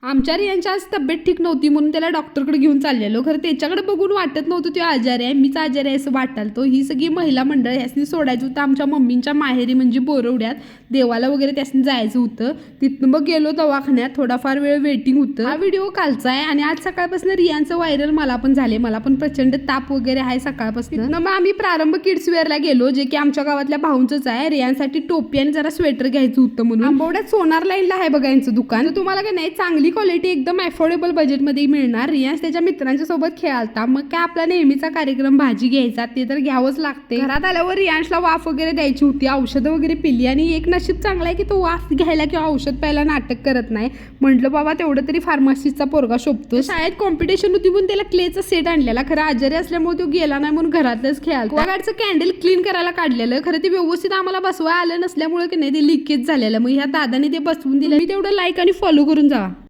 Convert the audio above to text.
आमच्या रियांच्या आज तब्येत ठीक नव्हती म्हणून त्याला डॉक्टरकडे घेऊन चाललेलो. खरं त्याच्याकडे बघून वाटत नव्हतं तो आजारी आहे, मीच आजारी आहे असं वाटालतो. ही सगळी महिला मंडळ ह्यासनी सोडायचं होतं आमच्या मम्मींच्या माहेरी म्हणजे बोरवड्यात. देवाला वगैरे त्यासनी जायचं होतं. तिथनं मग गेलो दवाखान्यात. थोडाफार वेळ वेटिंग होतं. हा व्हिडिओ कालचा आहे आणि आज सकाळपासून रियांचं व्हायरल मला पण झाले. मला पण प्रचंड ताप वगैरे आहे सकाळपासून. मग आम्ही प्रारंभ किड्स वेअरला गेलो, जे की आमच्या गावातल्या भाऊंचंच आहे. रियांसाठी टोपी आणि जरा स्वेटर घ्यायचं होतं म्हणून. आंबवड्यात सोनार लाईनला आहे बघा यांचं दुकान. तर तुम्हाला काय नाही चांगली क्वालिटी एकदम अफोर्डेबल बजेटमध्ये मिळणार. रियांस त्याच्या मित्रांच्या सोबत खेळालता. मग काय आपला नेहमीचा कार्यक्रम भाजी घ्यायचा ते तर घ्यावंच लागते. घरात आल्यावर रियांशला वाफ वगैरे द्यायची होती. औषधं वगैरे पिली आणि एक नशीब चांगला आहे की तो वाफ घ्यायला किंवा औषध प्यायला नाटक करत नाही. म्हटलं बाबा तेवढं तरी फार्मसीचा पोरगा शोभतो. शाळेत कॉम्पिटिशन होती म्हणून त्याला क्लेचा सेट आणलेला. खरं आजारी असल्यामुळे तो गेला नाही म्हणून घरातच खेळाला. गाडचं कॅन्डल क्लीन करायला काढलेलं. खरं ते व्यवस्थित आम्हाला बसवा आलं नसल्यामुळे की नाही ते लिकेज झालेलं. मग ह्या दादाने ते बसवून दिलं. मी तेवढं लाईक आणि फॉलो करून जावा.